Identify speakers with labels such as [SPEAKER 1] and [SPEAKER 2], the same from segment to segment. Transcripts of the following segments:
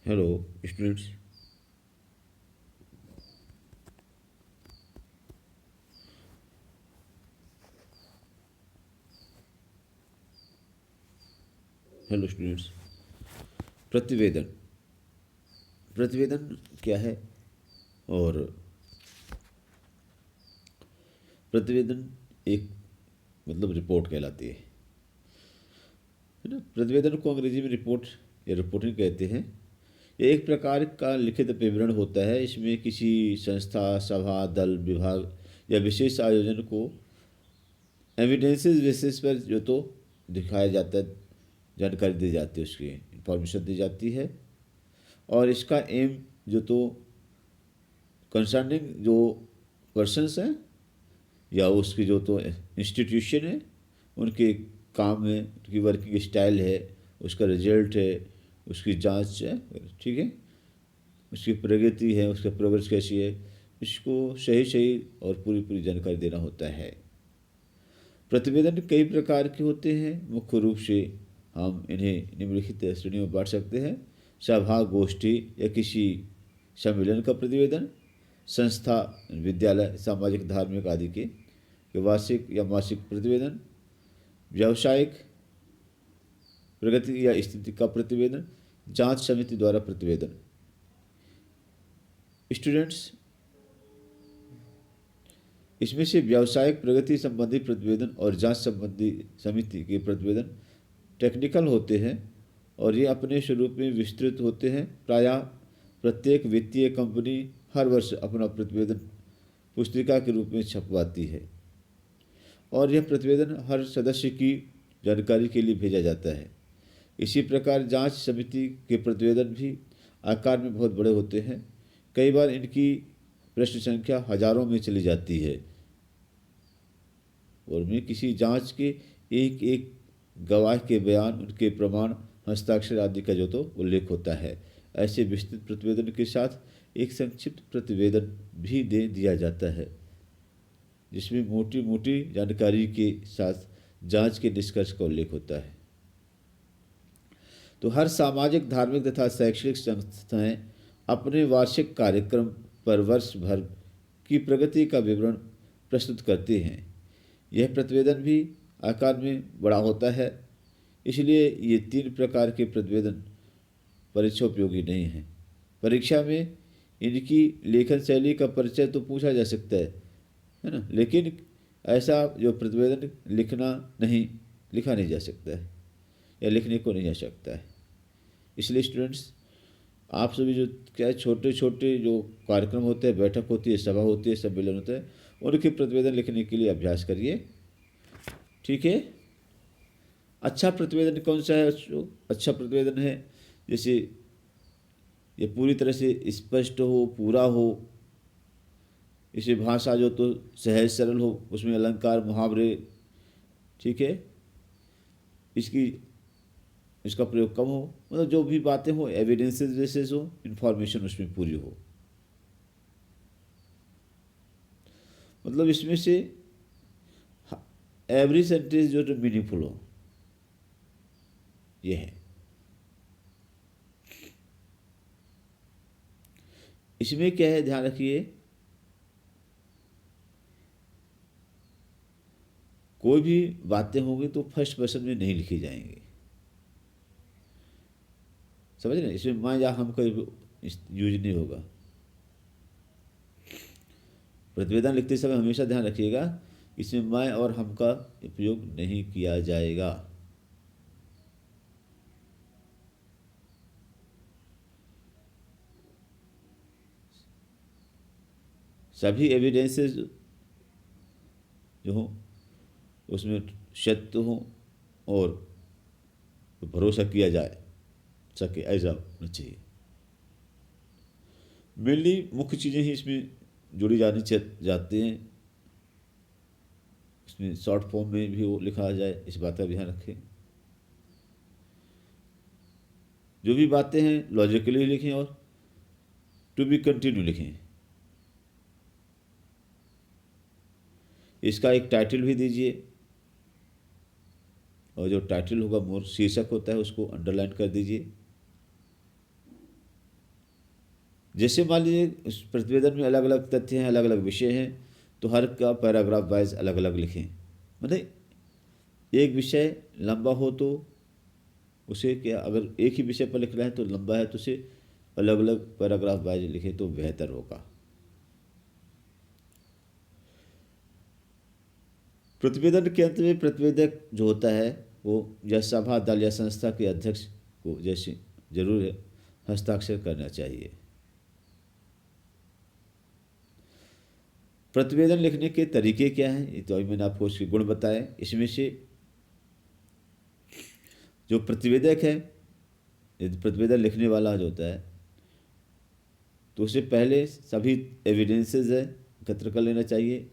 [SPEAKER 1] Hello students. Hello students. प्रतिवेदन। प्रतिवेदन क्या है? और प्रतिवेदन एक मतलब रिपोर्ट कहलाती है ना। प्रतिवेदन को अंग्रेजी में रिपोर्ट या रिपोर्टिंग कहते हैं। ये एक प्रकार का लिखित विवरण होता है। इसमें किसी संस्था, सभा, दल, विभाग या विशेष आयोजन को एविडेंसेस बेसिस पर जो तो दिखाया जाता है, जानकारी दी जाती है, उसकी इंफॉर्मेशन दी जाती है। और इसका एम जो तो कंसर्निंग जो पर्सन्स हैं या उसकी जो तो इंस्टीट्यूशन है, उनके काम है, उनकी वर्किंग स्टाइल है, उसका रिजल्ट है, उसकी जांच है, ठीक है, उसकी प्रगति है, उसका प्रोग्रेस कैसी है, इसको सही सही और पूरी पूरी जानकारी देना होता है। प्रतिवेदन कई प्रकार के होते हैं। मुख्य रूप से हम इन्हें निम्नलिखित श्रेणियों में बांट सकते हैं। सभा, गोष्ठी या किसी सम्मेलन का प्रतिवेदन, संस्था, विद्यालय, सामाजिक, धार्मिक आदि के वार्षिक या मासिक प्रतिवेदन, व्यावसायिक प्रगति या स्थिति का प्रतिवेदन, जांच समिति द्वारा प्रतिवेदन। स्टूडेंट्स, इसमें से व्यावसायिक प्रगति संबंधी प्रतिवेदन और जांच संबंधी समिति के प्रतिवेदन टेक्निकल होते हैं और ये अपने स्वरूप में विस्तृत होते हैं। प्रायः प्रत्येक वित्तीय कंपनी हर वर्ष अपना प्रतिवेदन पुस्तिका के रूप में छपवाती है और यह प्रतिवेदन हर सदस्य की जानकारी के लिए भेजा जाता है। इसी प्रकार जांच समिति के प्रतिवेदन भी आकार में बहुत बड़े होते हैं। कई बार इनकी प्रश्न संख्या हजारों में चली जाती है और में किसी जांच के एक एक गवाह के बयान, उनके प्रमाण, हस्ताक्षर आदि का जो तो उल्लेख होता है। ऐसे विस्तृत प्रतिवेदन के साथ एक संक्षिप्त प्रतिवेदन भी दे दिया जाता है जिसमें मोटी मोटी जानकारी के साथ जांच के निष्कर्ष का उल्लेख होता है। तो हर सामाजिक, धार्मिक तथा शैक्षणिक संस्थाएं अपने वार्षिक कार्यक्रम पर वर्ष भर की प्रगति का विवरण प्रस्तुत करती हैं। यह प्रतिवेदन भी आकार में बड़ा होता है, इसलिए ये 3 प्रकार के प्रतिवेदन परीक्षा उपयोगी नहीं हैं। परीक्षा में इनकी लेखन शैली का परिचय तो पूछा जा सकता है ना, लेकिन ऐसा जो प्रतिवेदन लिखा नहीं जा सकता है या लिखने को नहीं जा सकता है। इसलिए स्टूडेंट्स, आप सभी जो क्या छोटे छोटे जो कार्यक्रम होते हैं, बैठक होती है, सभा होती है, सम्मेलन होता है, उनके प्रतिवेदन लिखने के लिए अभ्यास करिए, ठीक है। अच्छा प्रतिवेदन कौन सा है? जो अच्छा प्रतिवेदन है, जैसे ये पूरी तरह से स्पष्ट हो, पूरा हो, इसे भाषा जो तो सहज सरल हो, उसमें अलंकार, मुहावरे, ठीक है, इसकी इसका प्रयोग कम हो, मतलब जो भी बातें हो एविडेंसेस बेसिस हो, इंफॉर्मेशन उसमें पूरी हो। मतलब इसमें से एवरी सेंटेंस जो मीनिंगफुल हो, ये है। इसमें क्या है, ध्यान रखिए, कोई भी बातें होंगी तो फर्स्ट पर्सन में नहीं लिखी जाएंगी, समझ रहे हैं? इसमें मैं या हम का यूज नहीं होगा। प्रतिवेदन लिखते समय हमेशा ध्यान रखिएगा, इसमें मैं और हम का उपयोग नहीं किया जाएगा। सभी एविडेंसेस जो हो उसमें सत्य हो और भरोसा किया जाए सके, ऐसा होना चाहिए। मेनली मुख्य चीज़ें ही इसमें जुड़ी जाती हैं। इसमें शॉर्ट फॉर्म में भी वो लिखा जाए, इस बात का ध्यान रखें। जो भी बातें हैं लॉजिकली लिखें और टू बी कंटिन्यू लिखें। इसका एक टाइटल भी दीजिए और जो टाइटल होगा, मोर शीर्षक होता है, उसको अंडरलाइन कर दीजिए। जैसे मान लीजिए उस प्रतिवेदन में अलग अलग तथ्य हैं, अलग अलग विषय हैं, तो हर का पैराग्राफ वाइज अलग अलग लिखें। मतलब एक विषय लंबा हो तो उसे क्या, अगर एक ही विषय पर लिखना है तो लंबा है तो उसे अलग अलग पैराग्राफ वाइज लिखें तो बेहतर होगा। प्रतिवेदन के अंत में प्रतिवेदक जो होता है वो या सभा, दल या संस्था के अध्यक्ष को जैसे जरूर है हस्ताक्षर करना चाहिए। प्रतिवेदन लिखने के तरीके क्या हैं, ये तो अभी मैंने आपको उसके गुण बताए। इसमें से जो प्रतिवेदक है, यदि प्रतिवेदन लिखने वाला जो होता है तो उसे पहले सभी एविडेंसेस है एकत्र कर लेना चाहिए।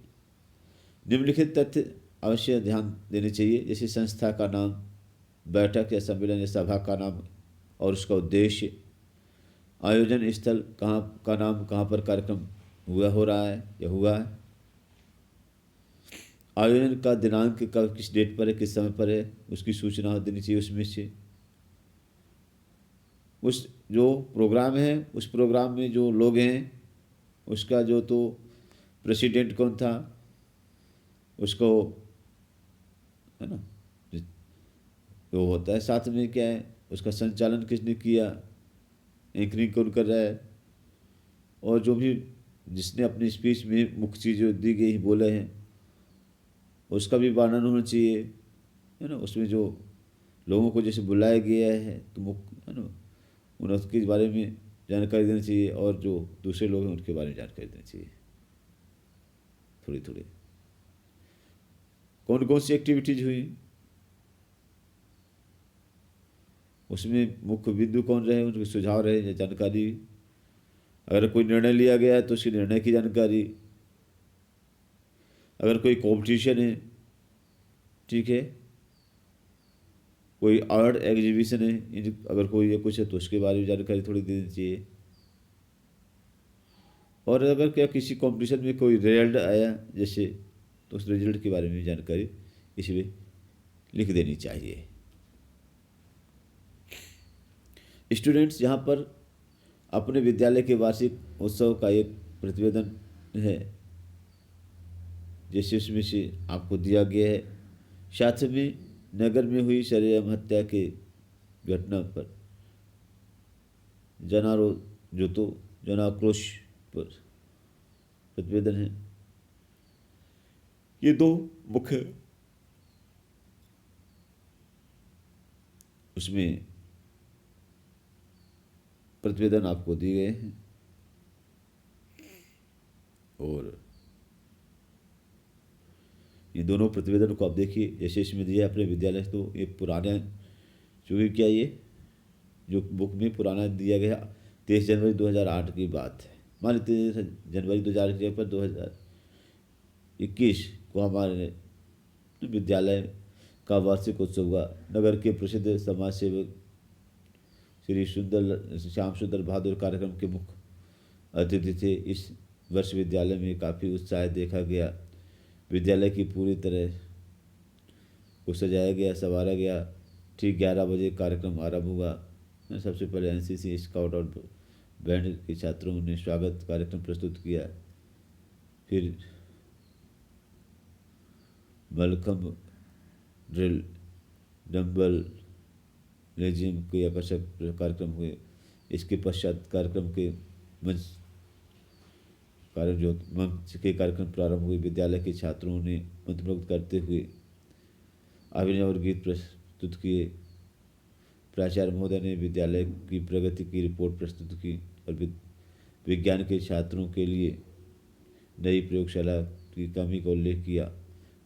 [SPEAKER 1] निम्नलिखित तथ्य अवश्य ध्यान देने चाहिए, जैसे संस्था का नाम, बैठक या सम्मेलन या सभा का नाम और उसका उद्देश्य, आयोजन स्थल कहाँ का नाम, कहाँ पर कार्यक्रम हो रहा है या हुआ है, आयोजन का दिनांक कब, किस डेट पर है, किस समय पर है, उसकी सूचना देनी चाहिए। उसमें से उस जो प्रोग्राम है, उस प्रोग्राम में जो लोग हैं उसका जो तो प्रेसिडेंट कौन था, उसको है ना वो होता है। साथ में क्या है, उसका संचालन किसने किया, एंकरिंग कौन कर रहा है, और जो भी जिसने अपनी स्पीच में मुख्य चीज़ जो दी गई बोले हैं उसका भी वर्णन होना चाहिए, है ना। उसमें जो लोगों को जैसे बुलाया गया है तो मुख्य है ना उनके बारे में जानकारी देनी चाहिए, और जो दूसरे लोग हैं उनके बारे में जानकारी देनी चाहिए थोड़ी थोड़ी। कौन कौन सी एक्टिविटीज हुई, उसमें मुख्य बिंदु कौन रहे, उनके सुझाव रहे या जानकारी। अगर कोई निर्णय लिया गया है तो उसके निर्णय की जानकारी। अगर कोई कंपटीशन है, ठीक है, कोई आर्ट एग्जीबिशन है, अगर कोई ये कुछ है तो उसके बारे में जानकारी थोड़ी देनी चाहिए। और अगर क्या किसी कंपटीशन में कोई रिजल्ट आया जैसे, तो उस रिजल्ट के बारे में जानकारी इसमें लिख देनी चाहिए। स्टूडेंट्स यहाँ पर अपने विद्यालय के वार्षिक उत्सव का एक प्रतिवेदन है जैसे उसमें से आपको दिया गया है। साथ में नगर में हुई सरेआम हत्या के घटना पर जनाक्रोश पर प्रतिवेदन है। ये दो मुख्य उसमें प्रतिवेदन आपको दिए गए हैं। और ये दोनों प्रतिवेदन को आप देखिए, जैसे इसमें दिया अपने विद्यालय, तो ये पुराना चूँकि क्या ये जो बुक में पुराना दिया गया 23 जनवरी 2008 की बात है। मान लीजिए 23 जनवरी 2008 के पर 2021 को हमारे विद्यालय का वार्षिक उत्सव हुआ। नगर के प्रसिद्ध समाज सेवक श्री श्याम सुंदर बहादुर कार्यक्रम के मुख्य अतिथि थे। इस वर्ष विद्यालय में काफ़ी उत्साह देखा गया। विद्यालय की पूरी तरह को सजाया गया, संवारा गया। ठीक 11 बजे कार्यक्रम आरंभ हुआ। सबसे पहले एनसीसी, स्काउट और बैंड के छात्रों ने स्वागत कार्यक्रम प्रस्तुत किया। फिर मलखम्ब ड्रिल, डम्बल, लेजिम के आकर्षक कार्यक्रम हुए। इसके पश्चात कार्यक्रम के मंच के कार्यक्रम प्रारंभ हुए। विद्यालय के छात्रों ने मंत्रमुग्ध करते हुए अभिनय और गीत प्रस्तुत किए। प्राचार्य महोदय ने विद्यालय की प्रगति की रिपोर्ट प्रस्तुत की और विज्ञान के छात्रों के लिए नई प्रयोगशाला की कमी का उल्लेख किया।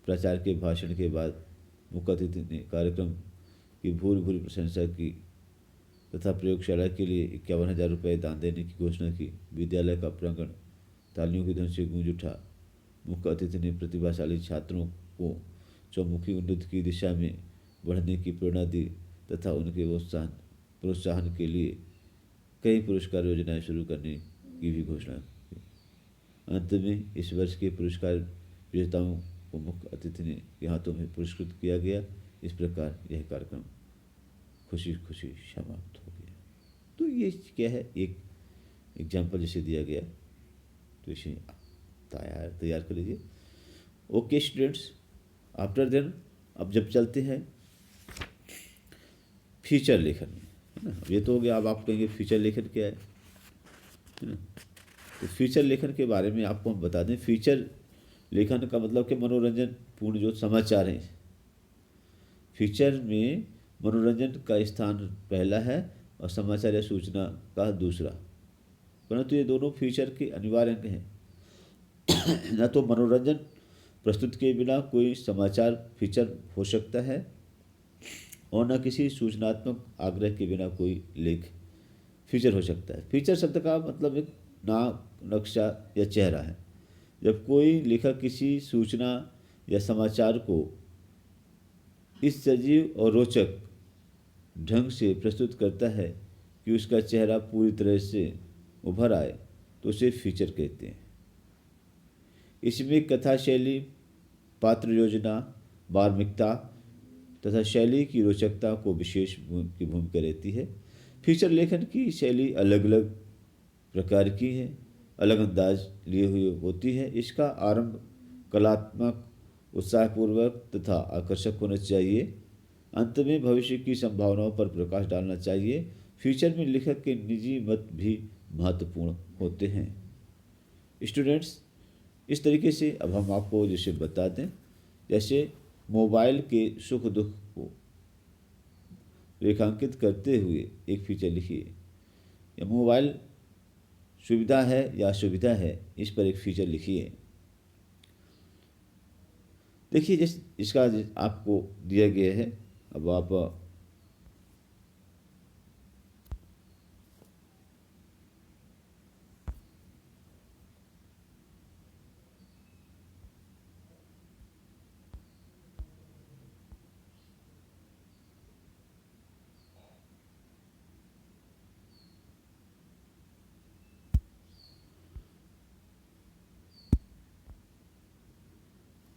[SPEAKER 1] प्राचार्य के भाषण के बाद मुख्य अतिथि ने कार्यक्रम की भूरी भूरी प्रशंसा की तथा प्रयोगशाला के लिए 51,000 रुपये दान देने की घोषणा की। विद्यालय का प्रांगण तालियों की ध्वनि से गूंज उठा। मुख्य अतिथि ने प्रतिभाशाली छात्रों को चौमुखी उन्नति की दिशा में बढ़ने की प्रेरणा दी तथा उनके प्रोत्साहन के लिए कई पुरस्कार योजनाएं शुरू करने की भी घोषणा की। अंत में इस वर्ष के पुरस्कार विजेताओं को मुख्य अतिथि ने के हाथों में पुरस्कृत किया गया। इस प्रकार यह कार्यक्रम खुशी खुशी समाप्त हो गया। तो ये क्या है, एक एग्जाम्पल जैसे दिया गया, तो इसे तैयार कर लीजिए। ओके स्टूडेंट्स, आफ्टर देन अब जब चलते हैं फीचर लेखन में, है ना। ये तो हो गया। अब आप कहेंगे फीचर लेखन क्या है ना। तो फीचर लेखन के बारे में आपको हम बता दें। फीचर लेखन का मतलब कि मनोरंजन पूर्ण जो समाचार हैं, फीचर में मनोरंजन का स्थान पहला है और समाचार या सूचना का दूसरा, परंतु ये दोनों फीचर के अनिवार्य अंग हैं। न तो मनोरंजन प्रस्तुत के बिना कोई समाचार फीचर हो सकता है और न किसी सूचनात्मक आग्रह के बिना कोई लेख फीचर हो सकता है। फीचर शब्द का मतलब एक नाम, नक्शा या चेहरा है। जब कोई लेखक किसी सूचना या समाचार को इस सजीव और रोचक ढंग से प्रस्तुत करता है कि उसका चेहरा पूरी तरह से उभर आए, तो उसे फीचर कहते हैं। इसमें कथा शैली, पात्र योजना, मार्मिकता तथा शैली की रोचकता को विशेष की भूमिका रहती है। फीचर लेखन की शैली अलग अलग प्रकार की है, अलग अंदाज लिए हुए होती है। इसका आरंभ कलात्मक, उत्साहपूर्वक तथा आकर्षक होना चाहिए। अंत में भविष्य की संभावनाओं पर प्रकाश डालना चाहिए। फीचर में लेखक के निजी मत भी महत्वपूर्ण होते हैं। स्टूडेंट्स, इस तरीके से अब हम आपको जैसे बता दें, जैसे मोबाइल के सुख दुख को रेखांकित करते हुए एक फीचर लिखिए, या मोबाइल सुविधा है या असुविधा है, इस पर एक फीचर लिखिए। देखिए, जिस इसका आपको दिया गया है, अब आप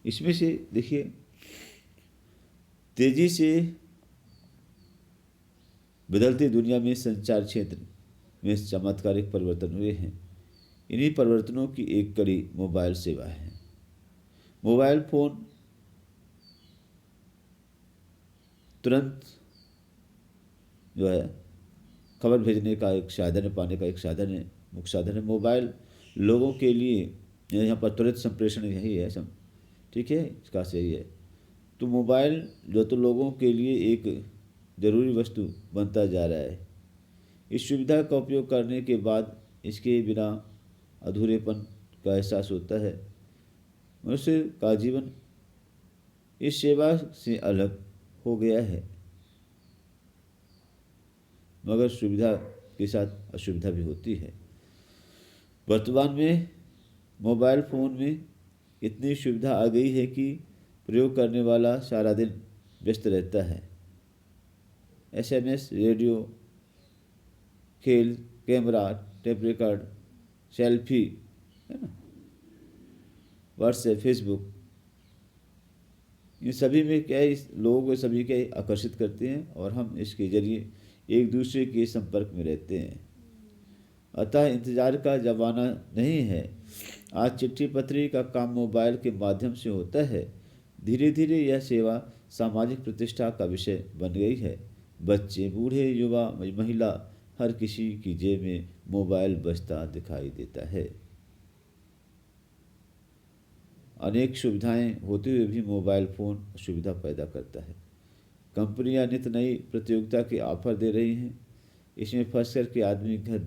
[SPEAKER 1] इसमें से देखिए, तेजी से बदलती दुनिया में संचार क्षेत्र में चमत्कारिक परिवर्तन हुए हैं। इन्हीं परिवर्तनों की एक कड़ी मोबाइल सेवा है। मोबाइल फ़ोन तुरंत जो है खबर भेजने का एक साधन है, पाने का एक साधन है, मुख्य साधन है। मोबाइल लोगों के लिए यहाँ पर त्वरित संप्रेषण यही है सब, ठीक है, इसका सही है। तो मोबाइल जो तो लोगों के लिए एक ज़रूरी वस्तु बनता जा रहा है। इस सुविधा का उपयोग करने के बाद इसके बिना अधूरेपन का एहसास होता है। मनुष्य का जीवन इस सेवा से अलग हो गया है, मगर सुविधा के साथ असुविधा भी होती है। वर्तमान में मोबाइल फ़ोन में इतनी सुविधा आ गई है कि प्रयोग करने वाला सारा दिन व्यस्त रहता है। एसएमएस, रेडियो, खेल, कैमरा, टेप रिकॉर्ड, सेल्फी, है ना, व्हाट्सएप, फेसबुक, इन सभी में क्या है, इस लोगों को सभी के आकर्षित करते हैं और हम इसके जरिए एक दूसरे के संपर्क में रहते हैं। अतः इंतज़ार का ज़माना नहीं है। आज चिट्ठी पत्री का काम मोबाइल के माध्यम से होता है। धीरे धीरे यह सेवा सामाजिक प्रतिष्ठा का विषय बन गई है। बच्चे, बूढ़े, युवा, महिला, हर किसी की जेब में मोबाइल बजता दिखाई देता है। अनेक सुविधाएं होते हुए भी मोबाइल फ़ोन सुविधा पैदा करता है। कंपनियां नित नई प्रतियोगिता के ऑफर दे रही हैं। इसमें फंस कर के आदमी का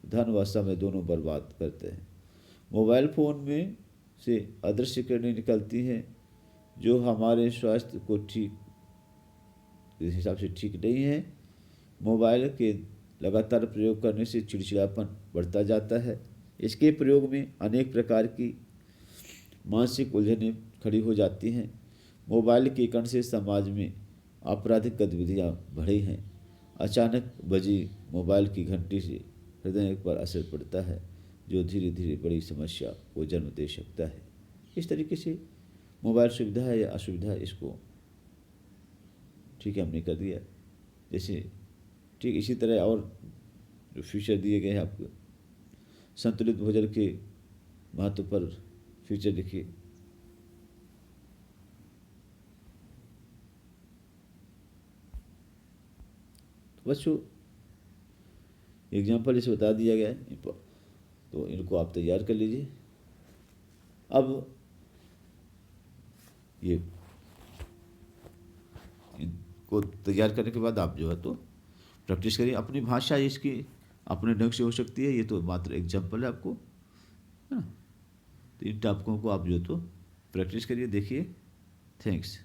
[SPEAKER 1] धन व समय दोनों बर्बाद करते हैं। मोबाइल फ़ोन में से अदृश्य किरणें निकलती हैं जो हमारे स्वास्थ्य को ठीक इस हिसाब से ठीक नहीं है। मोबाइल के लगातार प्रयोग करने से चिड़चिड़ापन बढ़ता जाता है। इसके प्रयोग में अनेक प्रकार की मानसिक उलझनें खड़ी हो जाती हैं। मोबाइल के कारण से समाज में आपराधिक गतिविधियाँ बढ़ी हैं। अचानक बजी मोबाइल की घंटी से हृदय पर असर पड़ता है, जो धीरे धीरे बड़ी समस्या को जन्म दे सकता है। इस तरीके से मोबाइल सुविधा है या असुविधा, इसको ठीक है हमने कर दिया। जैसे ठीक इसी तरह और जो फीचर दिए गए हैं आपको। संतुलित भोजन के महत्व पर फीचर लिखिए। तो बच्चों एग्जाम्पल इसे बता दिया गया है, तो इनको आप तैयार कर लीजिए। अब ये इनको तैयार करने के बाद आप जो है तो प्रैक्टिस करिए। अपनी भाषा इसकी अपने ढंग से हो सकती है, ये तो मात्र एग्जाम्पल है आपको, है ना। तो इन टॉपिकों को आप जो तो प्रैक्टिस करिए, देखिए। थैंक्स।